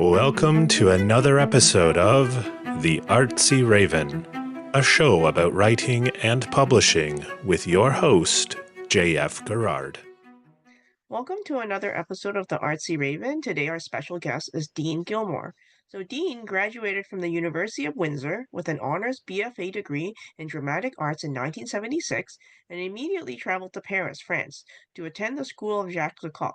Welcome to another episode of The Artsy Raven, a show about writing and publishing with your host, J.F. Garrard. Welcome to another episode of the Artsy Raven. Today our special guest is Dean Gilmour. So Dean graduated from the University of Windsor with an Honours BFA degree in Dramatic Arts in 1976 and immediately traveled to Paris, France to attend the School of Jacques Lecoq.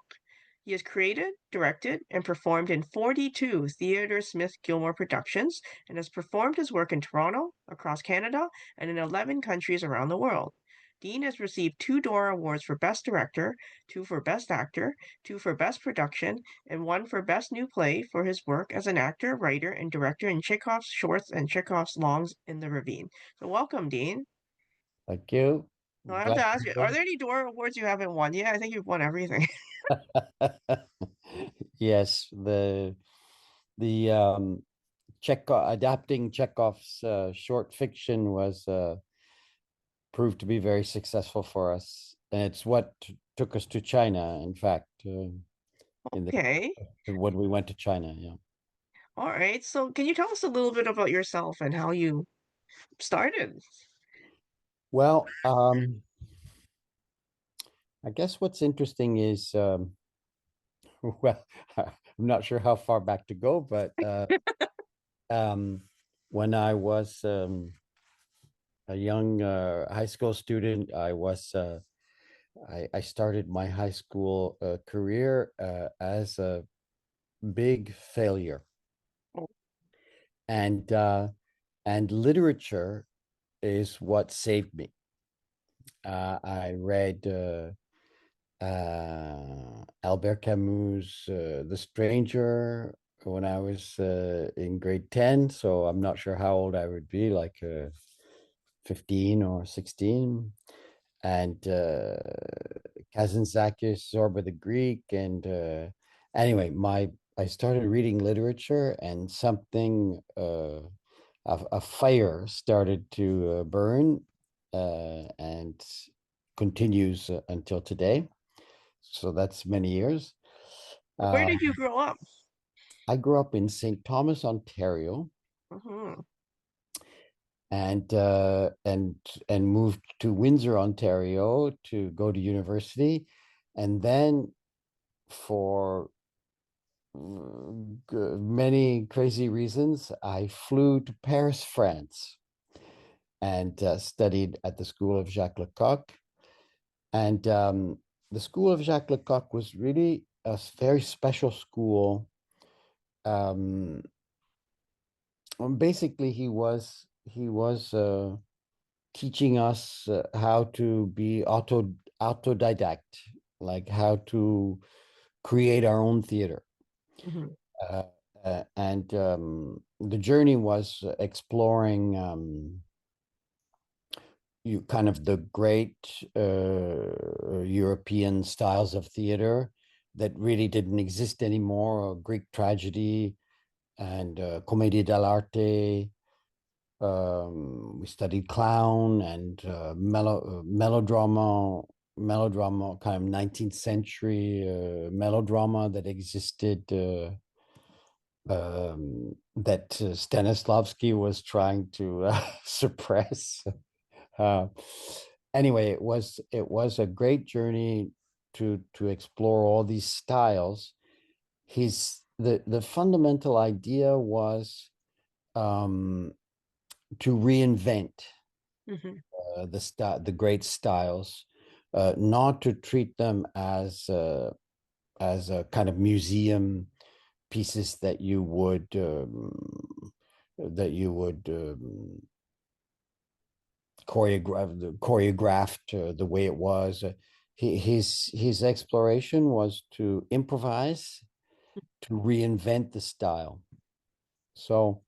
He has created, directed, and performed in 42 Theatre Smith-Gilmour productions and has performed his work in Toronto, across Canada, and in 11 countries around the world. Dean has received 2 Dora Awards for Best Director, 2 for Best Actor, 2 for Best Production, and 1 for Best New Play for his work as an actor, writer, and director in Chekhov's shorts and Chekhov's longs in the Ravine. So welcome, Dean. Thank you. Now, I have to ask you, are there any Dora Awards you haven't won yet? I think you've won everything. Yes, the Chekhov adapting Chekhov's short fiction was proved to be very successful for us, and it's what took us to China. In fact, Okay. when we went to China, yeah. All right. So can you tell us a little bit about yourself and how you started? Well, I guess what's interesting is, well, I'm not sure how far back to go, but when I was a young high school student, I started my high school career as a big failure, Oh. and literature is what saved me. I read Albert Camus' The Stranger when I was in grade 10, so I'm not sure how old I would be, like 15 or 16, and Kazantzakis, Zorba the Greek, and anyway, I started reading literature, and something a fire started to burn, and continues until today. So that's many years. Where did you grow up? I grew up in St. Thomas, Ontario, Mm-hmm. and moved to Windsor, Ontario to go to university, and then for many crazy reasons, I flew to Paris, France, and studied at the School of Jacques Lecoq. And the School of Jacques Lecoq was really a very special school. Basically, he was teaching us how to be autodidact, like how to create our own theater. Mm-hmm. And the journey was exploring kind of the great European styles of theater that really didn't exist anymore, Greek tragedy and commedia dell'arte. We studied clown and melodrama, kind of 19th century melodrama that existed, that Stanislavski was trying to suppress. Anyway, it was a great journey to explore all these styles. The fundamental idea was to reinvent the great styles, not to treat them as a kind of museum pieces that you would choreographed the way it was. His exploration was to improvise, to reinvent the style. So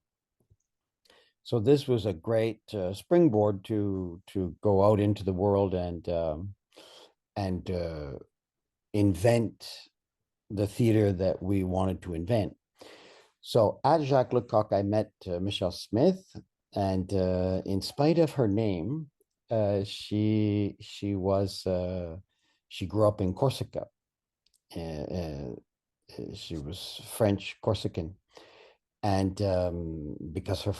this was a great springboard to go out into the world and invent the theater that we wanted to invent. So at Jacques Lecoq, I met Michelle Smith, and in spite of her name, she grew up in Corsica. She was French Corsican. and because her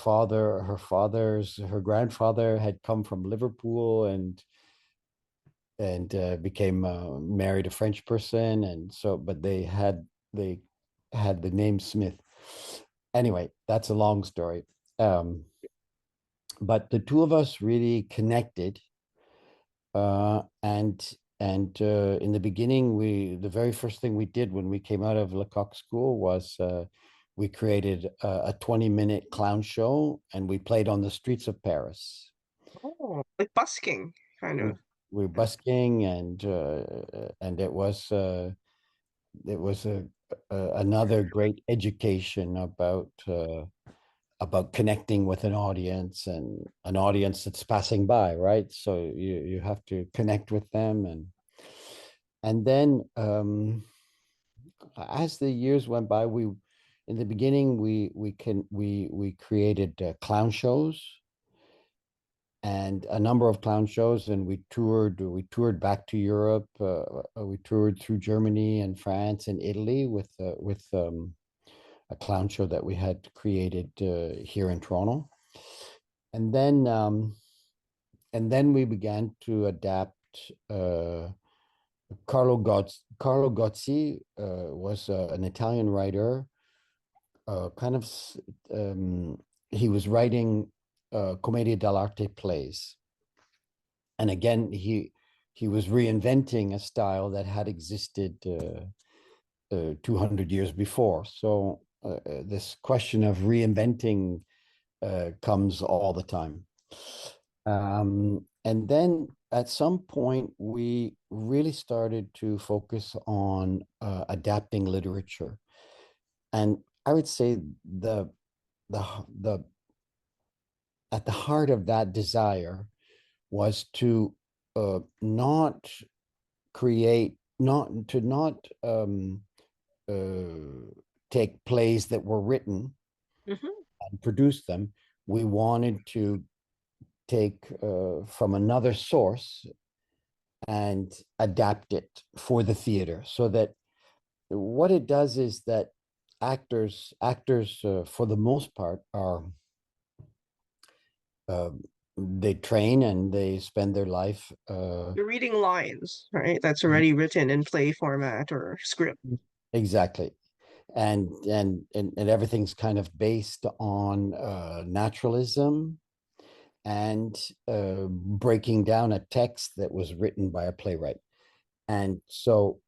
grandfather had come from Liverpool and became married a French person, and so but they had the name Smith. Anyway, that's a long story. But the two of us really connected, and in the beginning, the very first thing we did when we came out of Lecoq School was we created a 20-minute clown show, and we played on the streets of Paris. Oh, like busking, kind of. We're busking, and it was another great education about connecting with an audience, and an audience that's passing by, right? So you have to connect with them, and then as the years went by, in the beginning we created clown shows, and a number of clown shows, and we toured back to Europe. We toured through Germany and France and Italy with a clown show that we had created here in Toronto. And then we began to adapt. Carlo Gozzi was an Italian writer. He was writing commedia dell'arte plays, and again he was reinventing a style that had existed 200 years before. So this question of reinventing comes all the time. And then at some point, we really started to focus on adapting literature. And I would say the at the heart of that desire was to not take plays that were written and produce them. We wanted to take from another source and adapt it for the theater, so that what it does is that actors for the most part are they train and they spend their life You're reading lines, right? That's already written in play format or script. exactly, and everything's kind of based on naturalism and breaking down a text that was written by a playwright. And so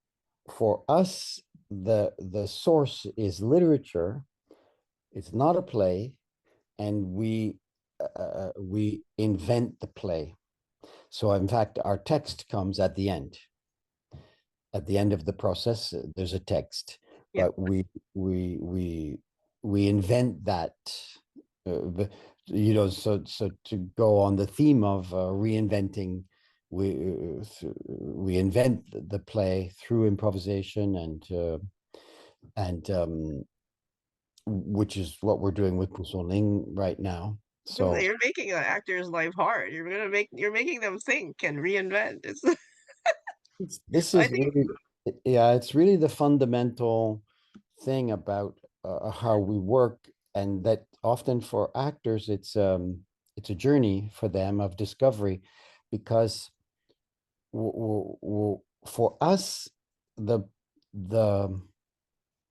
for us, the source is literature. It's not a play, and we invent the play. So in fact, our text comes at the end. At the end of the process, there's a text, Yeah. but we invent that. So to go on the theme of reinventing, we invent the play through improvisation, and which is what we're doing with Songling right now. So You're making an actor's life hard. You're making them think and reinvent. this I is think really, yeah, it's really the fundamental thing about how we work, and that often for actors it's a journey for them of discovery, because for us the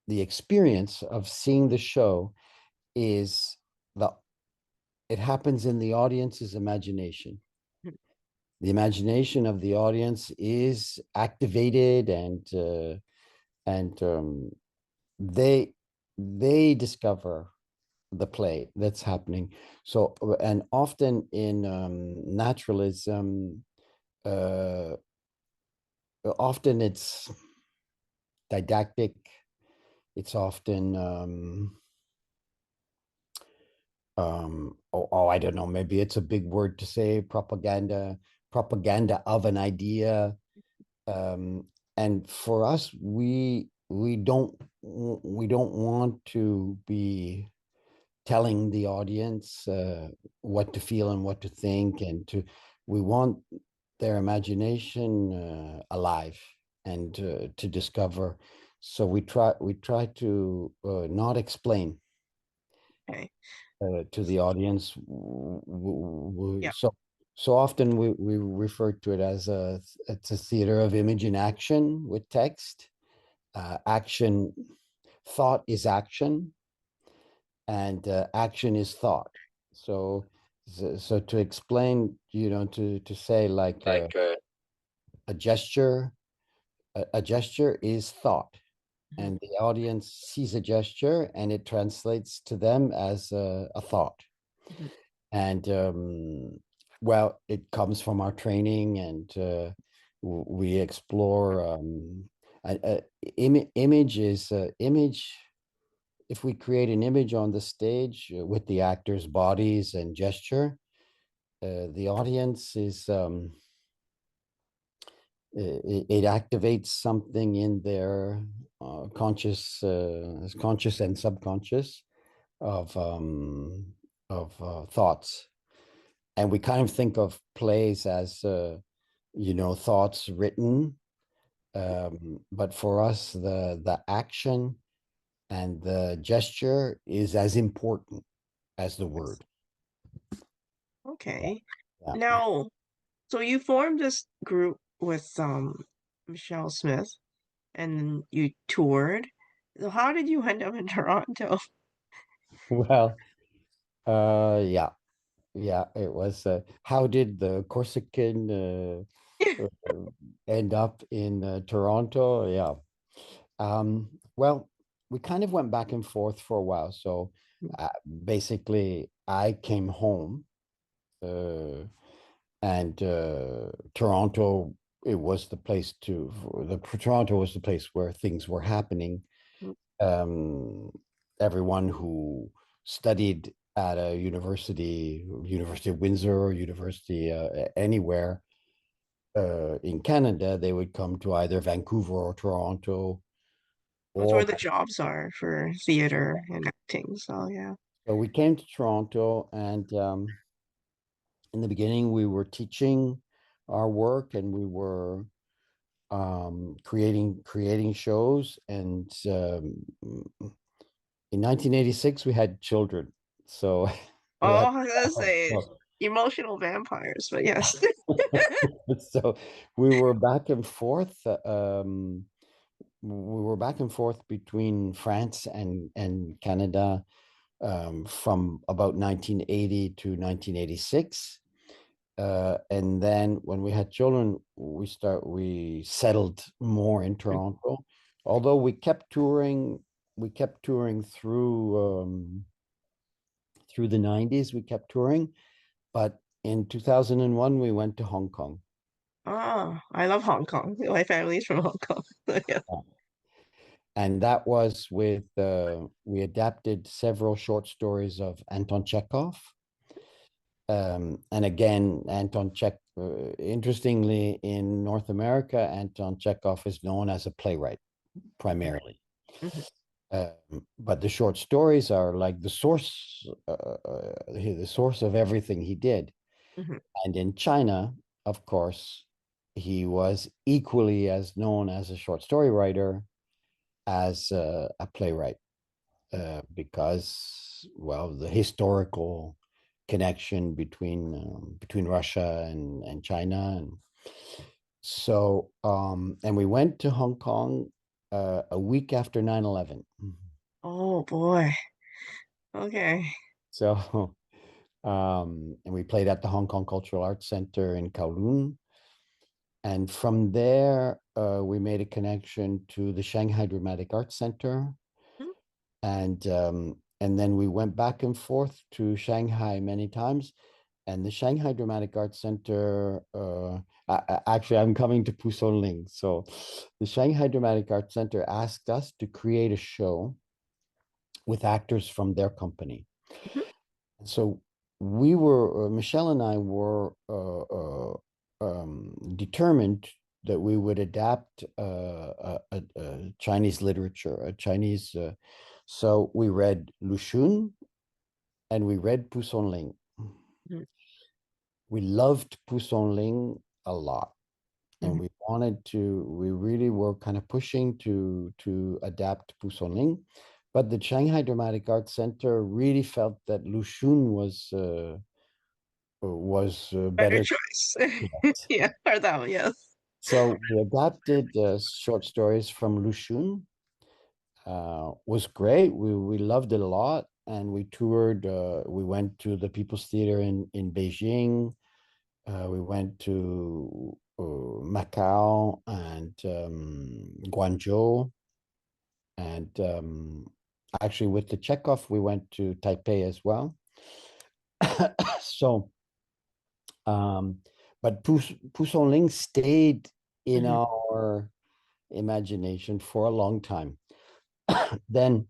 experience of seeing the show is it happens in the audience's imagination. The imagination of the audience is activated, and they discover the play that's happening. So, and often in naturalism, often it's didactic. It's often I don't know, maybe it's a big word to say, propaganda of an idea. And for us, we don't want to be telling the audience what to feel and what to think, and we want their imagination alive and to discover. So we try to not explain. Okay. to the audience. Yeah. So often we refer to it as it's a theater of image and action with text. Action, thought is action, and action is thought. So to explain, to say like a gesture, a gesture is thought, Mhm. and the audience sees a gesture and it translates to them as a thought. Mhm. And well, it comes from our training, and we explore image is image. If we create an image on the stage with the actors' bodies and gesture, the audience is it activates something in their conscious and subconscious of thoughts. And we kind of think of plays as thoughts written, but for us the action and the gesture is as important as the word. Okay. Yeah. Now, so you formed this group with Michelle Smith and you toured. So how did you end up in Toronto? Well, yeah, it was how did the Corsican end up in Toronto? Yeah. Well, we kind of went back and forth for a while. So basically, I came home, and Toronto. It was the place Toronto was the place where things were happening. Um, Everyone who studied at a University of Windsor, or University anywhere in Canada, they would come to either Vancouver or Toronto. That's where Or the jobs are for theater and acting. So yeah. so we came to Toronto, and in the beginning, we were teaching our work, and we were creating shows. And in 1986, we had children, so we Oh, had I was gonna say emotional vampires, but yes. so we were back and forth. We were back and forth between France and Canada from about 1980 to 1986. And then when we had children, we settled more in Toronto. Although we kept touring through the 90s. We kept touring, but in 2001 we went to Hong Kong. Oh, I love Hong Kong. My family's from Hong Kong. So yeah. And that was with we adapted several short stories of Anton Chekhov. And again, interestingly, in North America, Anton Chekhov is known as a playwright primarily. Mhm. But the short stories are like the source of everything he did. Mhm. And in China, of course, he was equally as known as a short story writer as a playwright, because, well, the historical connection between Russia and China. And so and we went to Hong Kong a week after 9/11. Oh boy. Okay. So and we played at the Hong Kong Cultural Arts Center in Kowloon. And from there, we made a connection to the Shanghai Dramatic Arts Center. Mhm. And then we went back and forth to Shanghai many times. And the Shanghai Dramatic Arts Center, actually, I'm coming to Songling. So the Shanghai Dramatic Arts Center asked us to create a show with actors from their company. Mhm. So Michelle and I were determined that we would adapt a Chinese literature, so we read Lu Xun and we read Pu Sonling. Mhm. We loved Pu Sonling a lot, and Mhm. we really were kind of pushing to adapt Pu Sonling. But the Shanghai Dramatic Arts Center really felt that Lu Xun was Better better. choice. Yes. Yeah, or that one, yes. So we adapted short stories from Lu Xun. Was great. We loved it a lot, and we toured. We went to the People's Theater in Beijing. We went to Macau and Guangzhou, and actually with the Chekhov, we went to Taipei as well. So, but Songling stayed in Mhm. our imagination for a long time. Then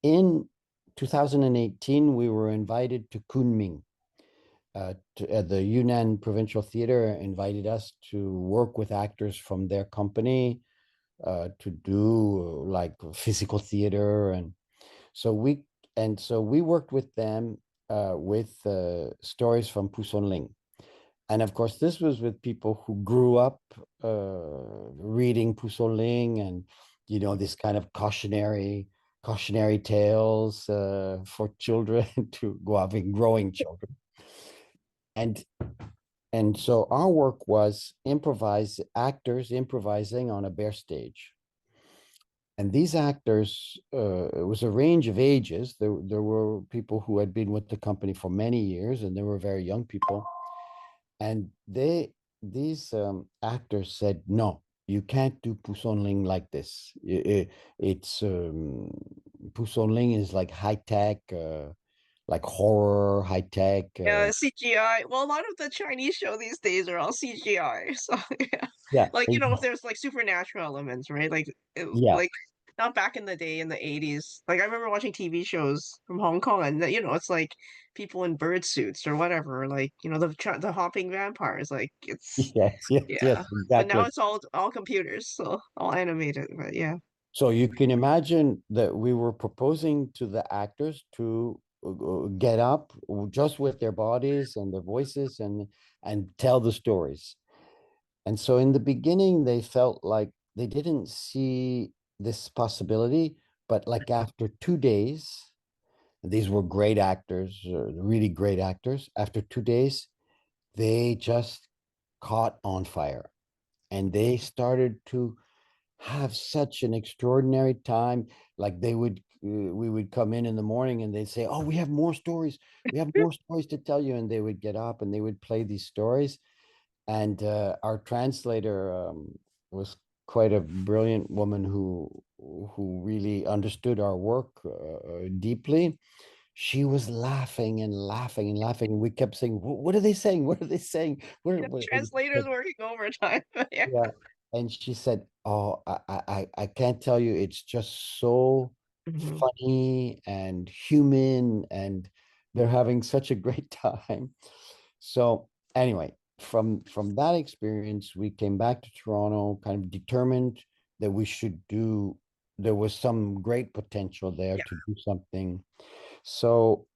in 2018, we were invited to Kunming. The Yunnan Provincial Theater invited us to work with actors from their company to do like physical theater, and so we worked with them with stories from Pusonling. And of course, this was with people who grew up reading Pusoling and, this kind of cautionary tales for children to go out and growing children. And and so our work was actors improvising on a bare stage. And these actors, it was a range of ages. There were people who had been with the company for many years, and there were very young people. And these actors said, no, you can't do Pusonling like this. It's Pusonling is like high tech, like horror, high tech. Yeah, CGI. Well, a lot of the Chinese show these days are all CGI. So yeah, Yeah, like if there's like supernatural elements, right? Like yeah, like not back in the day in the 80s. Like I remember watching TV shows from Hong Kong, and it's like people in bird suits or whatever. Like the hopping vampires. Like it's yes, yes, yeah. yes, But now exactly. it's all computers, so all animated. But yeah. So you can imagine that we were proposing to the actors to get up just with their bodies and their voices and tell the stories. And so in the beginning, they felt like they didn't see this possibility, but like after 2 days, these were great actors, really great actors. After 2 days, they just caught on fire and they started to have such an extraordinary time. Like we would come in the morning and they'd say, "Oh, we have more stories. We have more stories to tell you." And they would get up and they would play these stories. And our translator was quite a brilliant woman who really understood our work deeply. She was laughing and laughing and laughing, and we kept saying, "What are they saying? What are they saying?" And she Translators said, working overtime. Yeah. yeah, and she said, "Oh, I can't tell you. It's just so Mhm. funny and human, and they're having such a great time." So anyway, from that experience, we came back to Toronto, kind of determined that we should do. There was some great potential there Yeah. to do something. So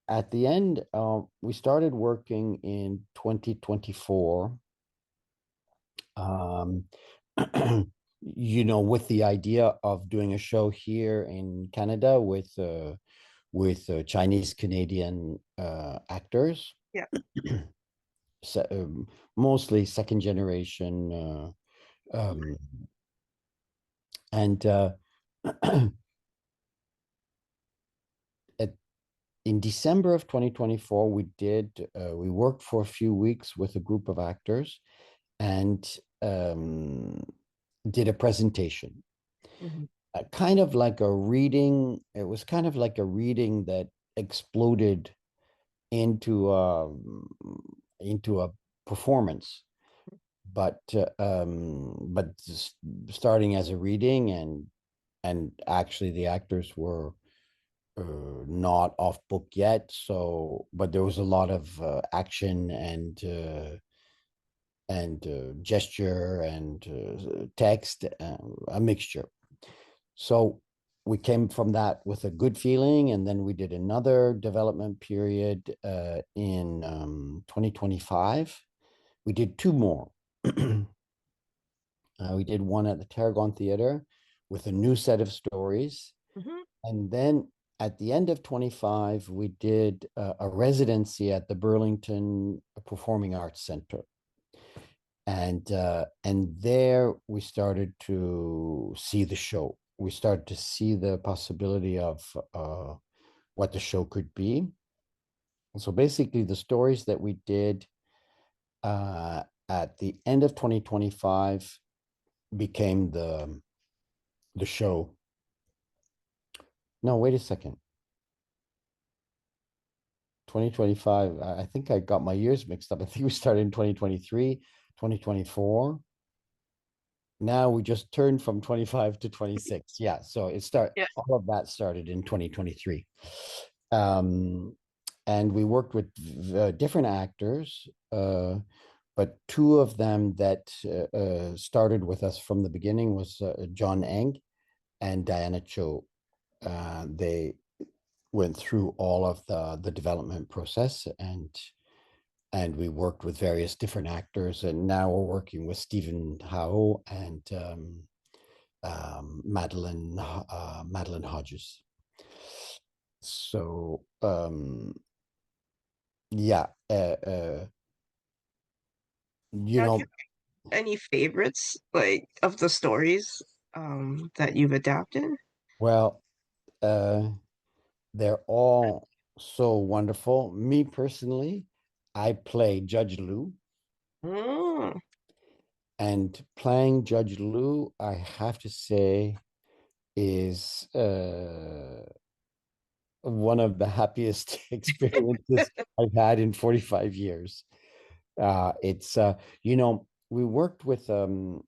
at the end, we started working in 2024. Um, with the idea of doing a show here in Canada with Chinese Canadian actors, Yeah. se mostly second generation, um, and at, in December of 2024, we worked for a few weeks with a group of actors and did a presentation. Mhm. Kind of like a reading. It was kind of like a reading that exploded into into a performance, but starting as a reading, and actually the actors were not off book yet. So, but there was a lot of action and gesture and text, a mixture. So we came from that with a good feeling, and then we did another development period in 2025. We did two more. We did one at the Tarragon Theatre with a new set of stories, Mhm. And then at the end of 25, we did a residency at the Burlington Performing Arts Center. And there we started to see the show. We started to see the possibility of what the show could be. So basically, the stories that we did at the end of 2025 became the show. No, wait a second. 2025, I think I got my years mixed up. I think we started in 2023, 2024. Now we just turned from 25 to 26. Yeah, so Yeah. all of that started in 2023. And we worked with different actors, but two of them that started with us from the beginning was John Eng and Diana Cho. They went through all of the development process, and we worked with various different actors, and now we're working with Stephen Howe and Madeline Hodges. So yeah, you Now, do know, you have any favorites like of the stories that you've adapted? well, uh, they're all so wonderful. Me personally, I play Judge Lou, Mm. and playing Judge Lou, I have to say, is one of the happiest experiences I've had in 45 years. It's we worked with a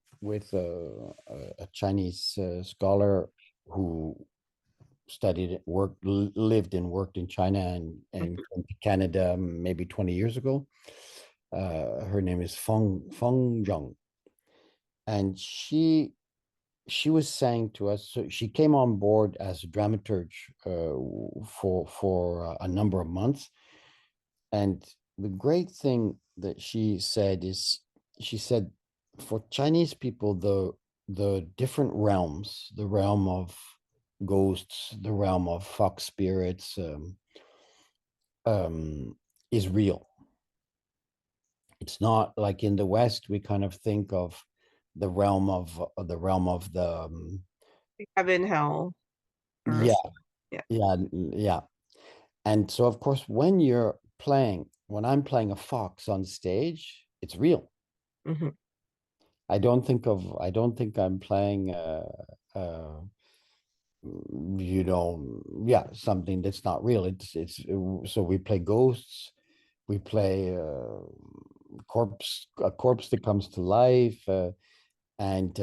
Chinese scholar who studied, lived and worked in China and came to Canada maybe 20 years ago. Her name is Feng Zhang, and she was saying to us, so she came on board as a dramaturge for a number of months. And the great thing that she said is, she said, for Chinese people, the different realms, the realm of ghosts, the realm of fox spirits, is real. It's not like in the West, we kind of think of the Heaven, hell, yeah, earth. Yeah. yeah. And so, of course, when I'm playing a fox on stage, it's real. Hmm. I don't think I'm playing, uh, yeah, something that's not real. So we play ghosts, we play a corpse that comes to life, and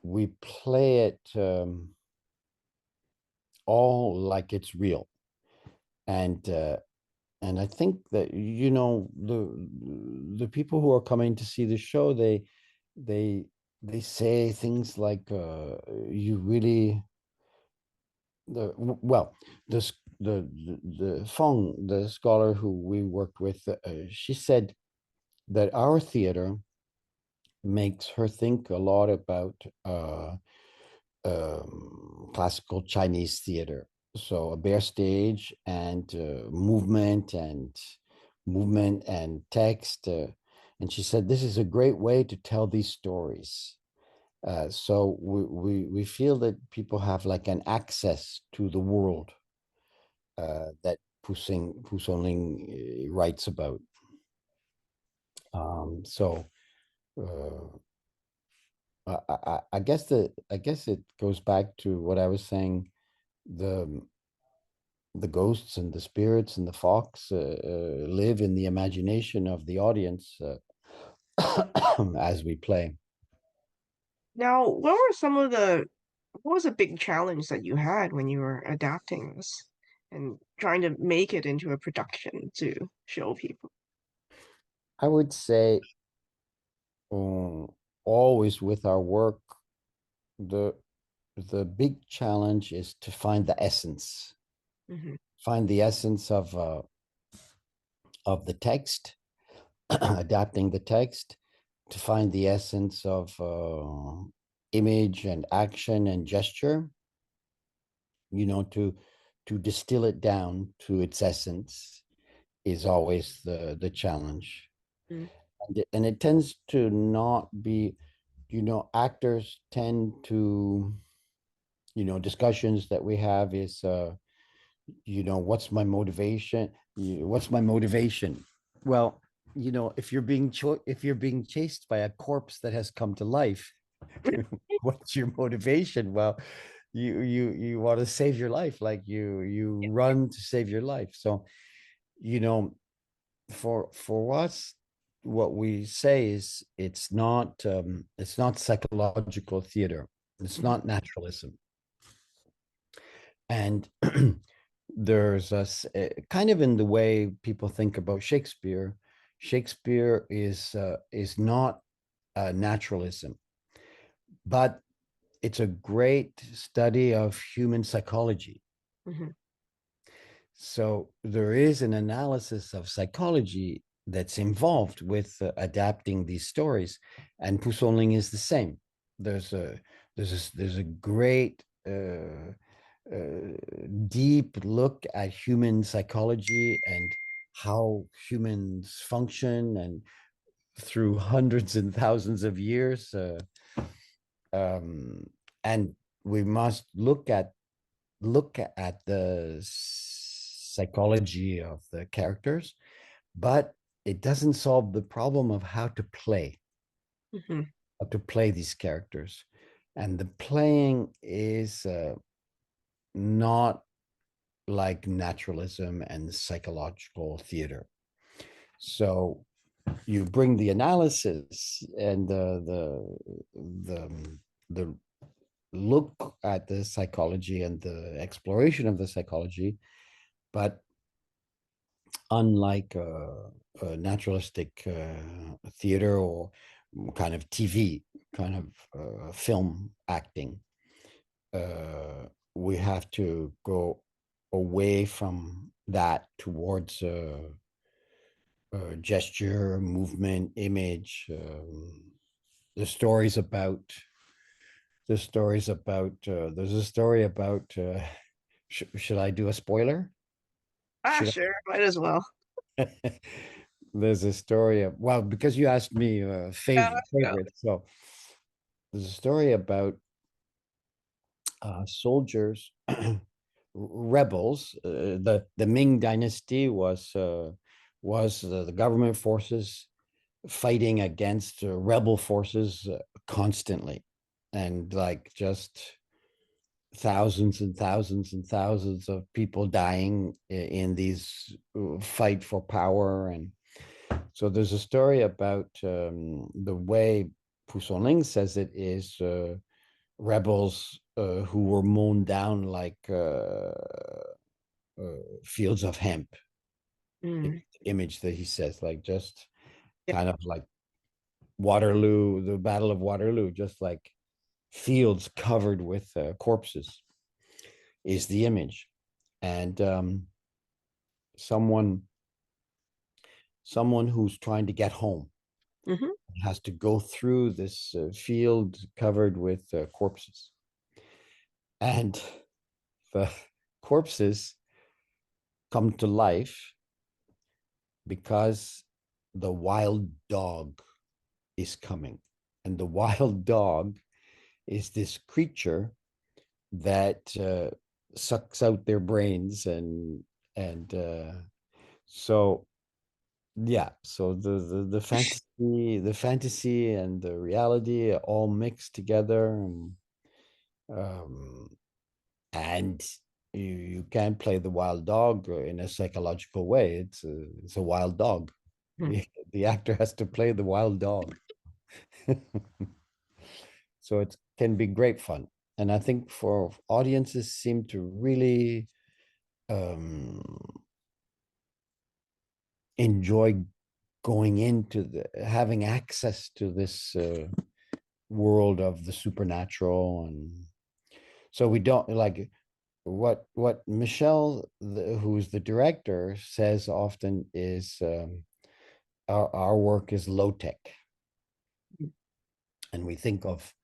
we play it all like it's real. And and I think that the people who are coming to see the show, they they say things like, you really the well this the Fong, the scholar who we worked with, she said that our theater makes her think a lot about classical Chinese theater. So a bare stage and movement and text. And she said this is a great way to tell these stories. So we feel that people have like an access to the world that Songling writes about. So I guess it goes back to what I was saying. The the ghosts and the spirits and the fox live in the imagination of the audience as we play. Now, what was a big challenge that you had when you were adapting this and trying to make it into a production to show people? I would say, um, always with our work, the the big challenge is to find the essence, Hmm. of the text, adapting the text, to find the essence of image and action and gesture, to distill it down to its essence is always the challenge. Mm. And it tends to not be, actors tend to, discussions that we have is, what's my motivation? What's my motivation? Well, if you're being chased by a corpse that has come to life, what's your motivation? Well, you want to save your life, like you run to save your life. So, you know, for us, what we say is it's not psychological theater. It's Mhm. not naturalism. And there's kind of in the way people think about Shakespeare. Shakespeare is not naturalism, but it's a great study of human psychology. Mhm. So there is an analysis of psychology that's involved with adapting these stories, and Pusoling is the same. There's a there's a great deep look at human psychology and how humans function, and through hundreds and thousands of years, um, and we must look at the psychology of the characters, but it doesn't solve the problem of Mhm. how to play these characters. And the playing is not like naturalism and psychological theater. So you bring the analysis and the look at the psychology and the exploration of the psychology, but unlike a naturalistic theater or kind of TV, kind of film acting, we have to go away from that towards gesture, movement, image. The stories about there's a story about should I do a spoiler? Ah, Should sure, might as well. I? There's a story of, well, because you asked me Yeah, yeah. favorite, so there's a story about soldiers, rebels. The Ming Dynasty was the government forces fighting against rebel forces constantly, and like just thousands and thousands and thousands of people dying in these fight for power. And so there's a story about the way Pusoling says it is rebels who were mown down like fields of hemp. Mm. Image that he says, like just Yeah. kind of like Waterloo, the Battle of Waterloo, just like fields covered with corpses is the image. And someone someone who's trying to get home Mhm. has to go through this field covered with corpses, and the corpses come to life because the wild dog is coming. And the wild dog is this creature that sucks out their brains, and so yeah, so the fantasy and the reality are all mixed together, um, and you can't play the wild dog in a psychological way. It's a wild dog. Mhm. The actor has to play the wild dog. So it can be great fun. And I think for audiences seem to really um, enjoy going into having access to this world of the supernatural. And so we don't like what Michelle, who's the director, says often is our work is low tech, and we think of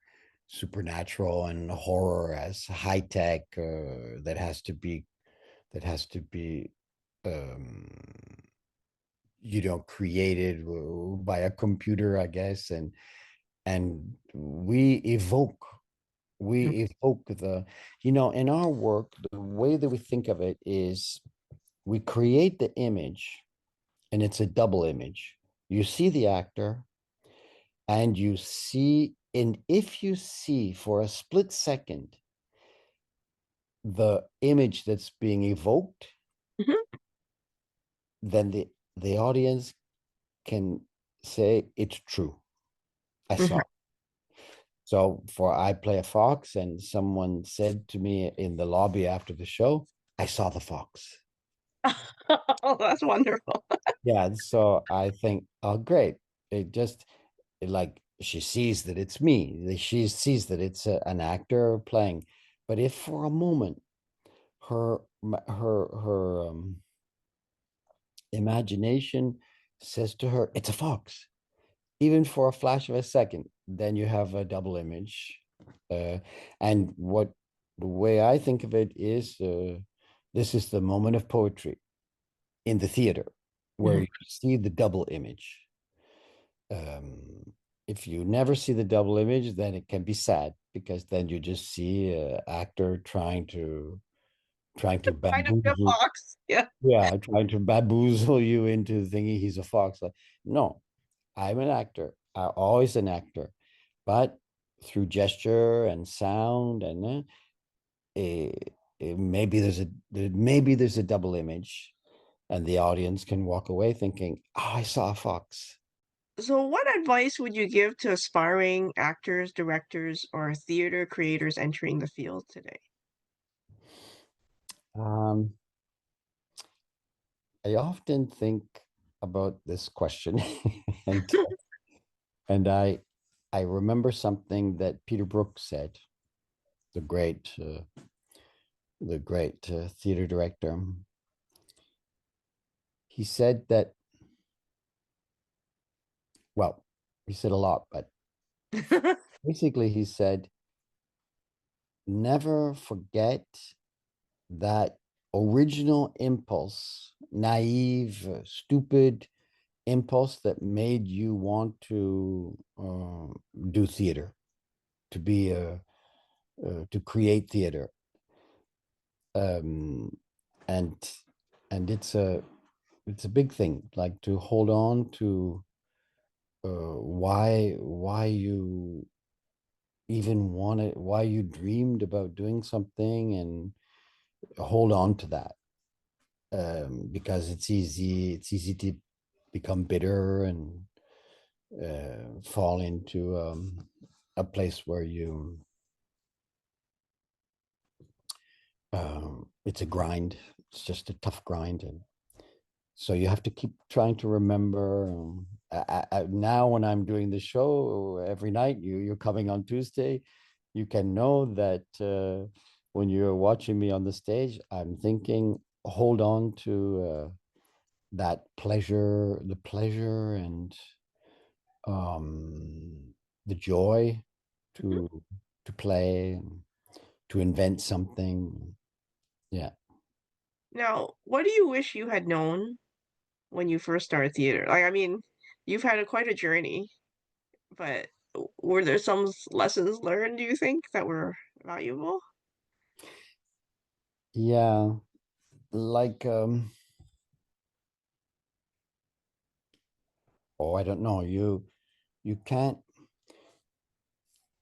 supernatural and horror as high tech, that has to be um, created by a computer, I guess, and we evoke the, in our work, the way that we think of it is we create the image, and it's a double image. You see the actor, and if you see for a split second the image that's being evoked, Mhm. then the audience can say it's true. I saw Mhm. it. So for I play a fox, and someone said to me in the lobby after the show, I saw the fox. Oh, that's wonderful. Yeah, so I think, oh, great. Like she sees that it's me. She sees that it's an actor playing. But if for a moment her imagination says to her, it's a fox, even for a flash of a second, then you have a double image. Uh, and the way I think of it is, this is the moment of poetry in the theater, where Mhm. you see the double image. If you never see the double image, then it can be sad, because then you just see an actor trying to Kind of a bamboozle. fox. Yeah. Yeah, trying to bamboozle you into thinking he's a fox. Like, no, I'm an actor. I'm always an actor, but through gesture and sound, and maybe there's a double image, and the audience can walk away thinking, "Oh, I saw a fox." So, what advice would you give to aspiring actors, directors, or theater creators entering the field today? Um, I often think about this question, and and I remember something that Peter Brook said, the great theater director. He said that, well, he said a lot, but basically he said, never forget that original impulse, naive, stupid impulse that made you want to do theater, to be a to create theater. um, and it's a big thing, like to hold on to why you even wanted, why you dreamed about doing something, and hold on to that, because it's easy to become bitter and fall into a place where it's a grind. It's just a tough grind, and so you have to keep trying to remember. Now, when I'm doing the show every night, you're coming on Tuesday, you can know that when you're watching me on the stage, I'm thinking, hold on to that pleasure, the pleasure, and the joy Mhm. to play, to invent something. Yeah. Now, what do you wish you had known when you first started theater? Like, I mean, you've had quite a journey, but were there some lessons learned, do you think, that were valuable? Yeah. Like, oh, I don't know. You can't,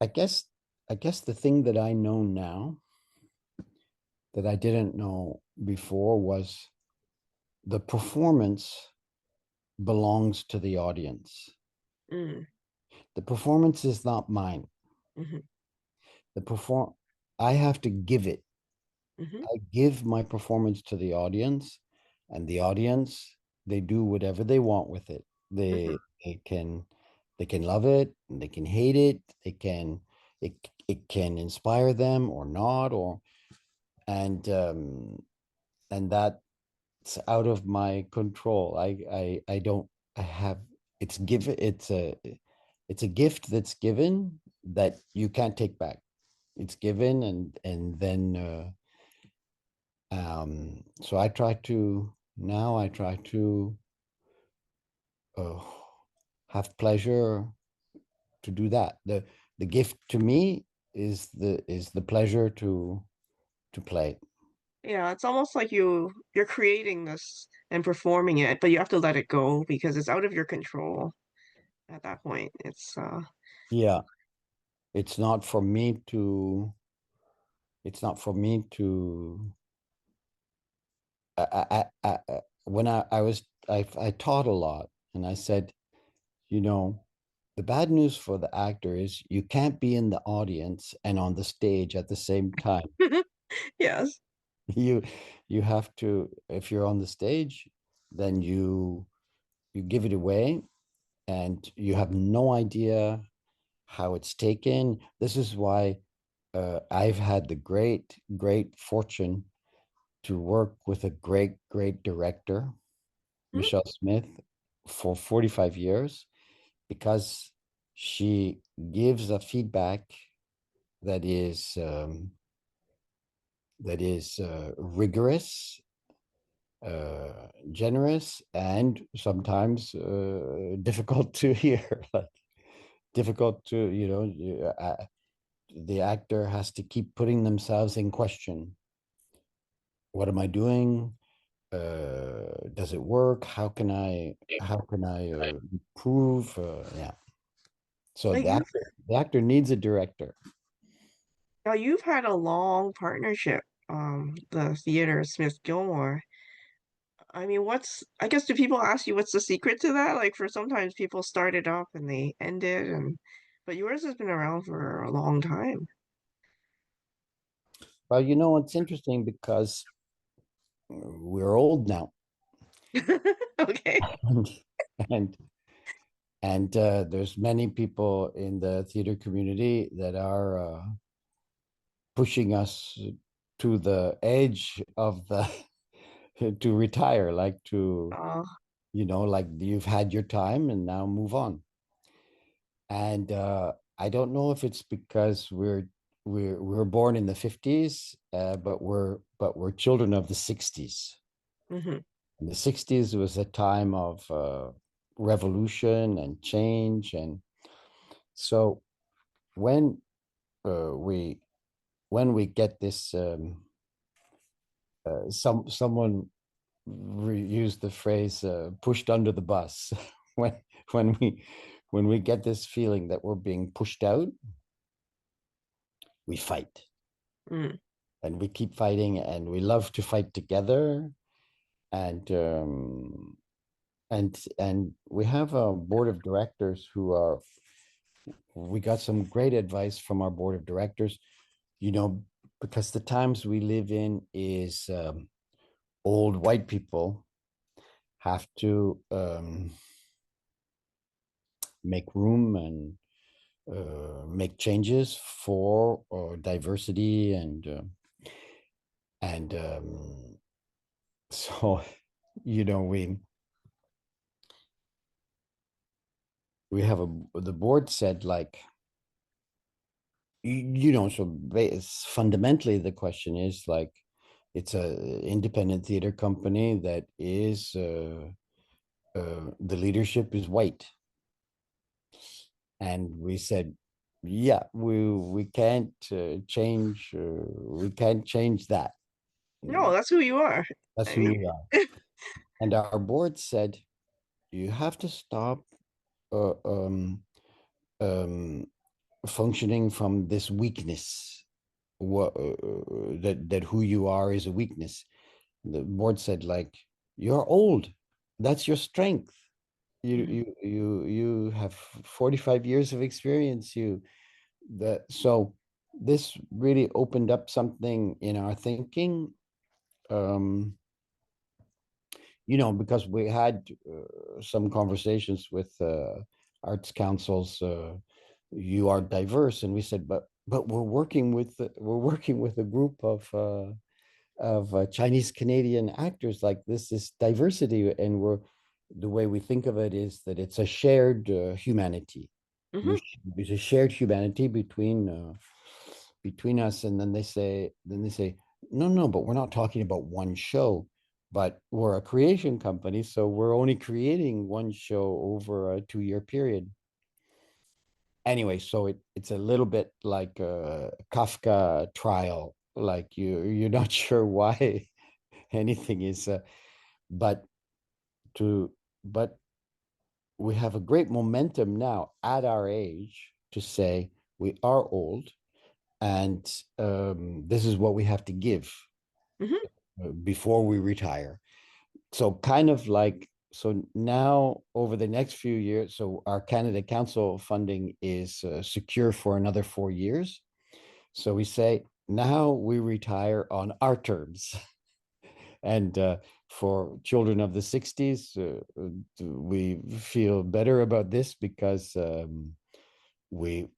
I guess, the thing that I know now that I didn't know before was the performance belongs to the audience. Mm, The performance is not mine. mhm, The perform I have to give it. mhm, I give my performance to the audience, and the audience, they do whatever they want with it. mhm. They can love it, and they can hate it. It can inspire them or not, or and that's out of my control. I don't I have it's given it's a gift that's given, that you can't take back. It's given, and then so I try to uh, have pleasure to do that. The gift to me is the pleasure to play. Yeah, it's almost like you're creating this and performing it, but you have to let it go because it's out of your control at that point. Yeah, it's not for me to. It's not for me to. When I taught a lot, and I said, you know, the bad news for the actor is you can't be in the audience and on the stage at the same time. Yes. You you have to, if you're on the stage, then you give it away and you have no idea how it's taken. This is why I've had the great fortune to work with a great director, Hmm? Michelle Smith, for 45 years, because she gives a feedback that is rigorous, generous, and sometimes difficult to hear. Like difficult to, the actor has to keep putting themselves in question. What am I doing? Does it work? How can I improve? Yeah. So Like you've the actor needs a director. now you've had a long partnership, the Theatre Smith-Gilmour. I mean, I guess do people ask you what's the secret to that? Like for sometimes people start it up and they end it but yours has been around for a long time. Well, it's interesting because we're old now, Okay. and and there's many people in the theater community that are pushing us to the edge of the to retire, like to, Uh, like you've had your time and now move on. And I don't know if it's because we're born in the 50s, but we're children of the 60s. mhm. And the 60s was a time of revolution and change, and so when uh, we when we get this, someone used the phrase pushed under the bus. when when we when we get this feeling that we're being pushed out, we fight, Mm. and we keep fighting, and we love to fight together. And we have a board of directors who are we got some great advice from our board of directors, you know because the times we live in is, old white people have to make room and make changes for diversity, and so you know we we have the board said, like, so fundamentally the question is, like, it's a independent theater company that is the leadership is white, and we said, yeah, we can't change that. No, that's who you are. That's I who mean, we are. And our board said, you have to stop uh, um, um, functioning from this weakness. That who you are is a weakness. The board said, like, you're old. That's your strength. You mhm. you you you have 45 years of experience. So this really opened up something in our thinking. Um, because we had some conversations with arts councils. You are diverse, and we said, but we're working with a group of Chinese Canadian actors. Like, this is diversity, and the way we think of it is that it's a shared humanity. Mm-hmm. There's a shared humanity between us, and then they say, no, but we're not talking about one show, but we're a creation company, so we're only creating one show over a 2-year period. Anyway, so it's a little bit like a Kafka trial, like you're not sure why anything is, but to but we have a great momentum now at our age to say we are old, and this is what we have to give Mm-hmm. before we retire. So kind of like, so now over the next few years, so our Canada Council funding is secure for another 4 years. So we say now we retire on our terms. And for children of the 60s, we feel better about this because we,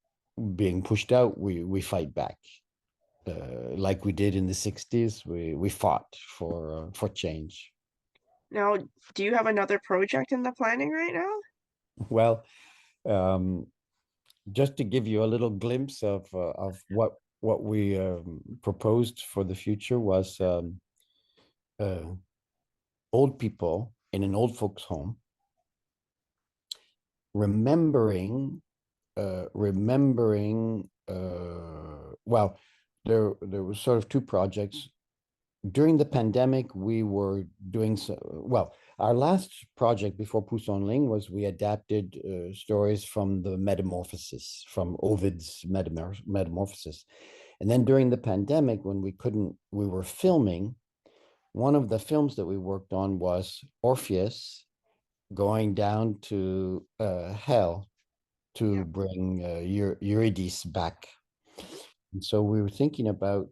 being pushed out, we fight back. Like we did in the 60s, we fought for change. Now, do you have another project in the planning right now? Well, um, just to give you a little glimpse of what we proposed for the future was uh, old people in an old folks home remembering well, there was sort of two projects during the pandemic. We were doing so well. Our last project before Songling was we adapted stories from the Metamorphosis, from Ovid's Metamorphosis. And then during the pandemic, when we were filming, one of the films that we worked on was Orpheus going down to hell to Yeah. bring Eurydice back. And so we were thinking about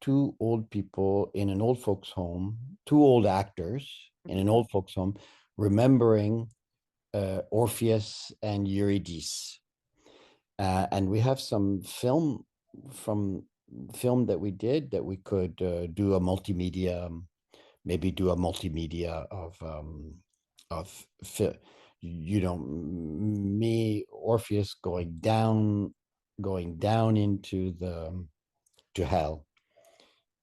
two old people in an old folks home, two old actors in an old folks home, remembering Orpheus and Eurydice. And we have some film that we did that we could do a multimedia, maybe do a multimedia of me, Orpheus going down into the to hell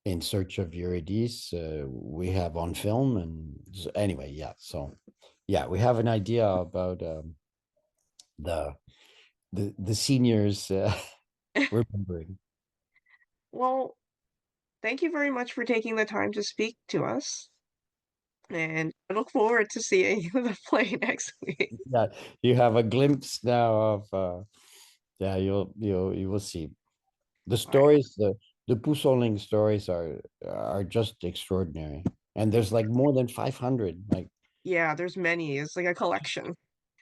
in search of Eurydice. We have on film, and so anyway, yeah. So yeah, we have an idea about the the seniors remembering. Well, thank you very much for taking the time to speak to us. And I look forward to seeing the play next week. Yeah, you have a glimpse now of yeah, you will see the All right. stories. The Pusoling stories are just extraordinary, and there's like more than 500. Like Yeah, there's many. It's like a collection.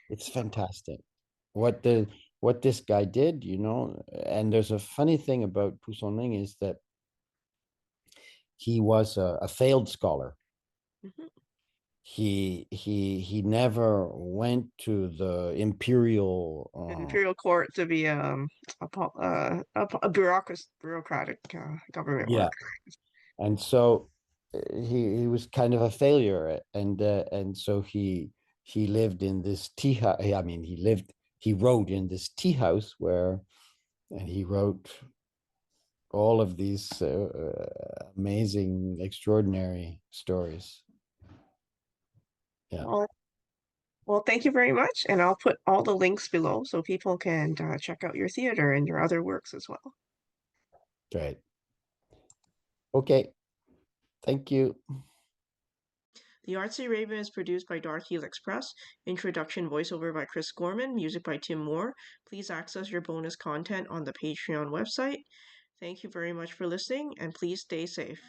it's fantastic what the what this guy did, and there's a funny thing about Pusoling is that he was a failed scholar. Mhm. He never went to the imperial Imperial court to be a bureaucratic government yeah, worker. and so he was kind of a failure, and so he lived in this tea house. I mean, he wrote in this tea house and he wrote all of these amazing, extraordinary stories. Yeah, Well, well, thank you very much, and I'll put all the links below so people can check out your theater and your other works as well. great. Okay, thank you. The Artsy Raven is produced by Dark Helix Press. Introduction voiceover by Chris Gorman. Music by Tim Moore. Please access your bonus content on the Patreon website. Thank you very much for listening, and please stay safe.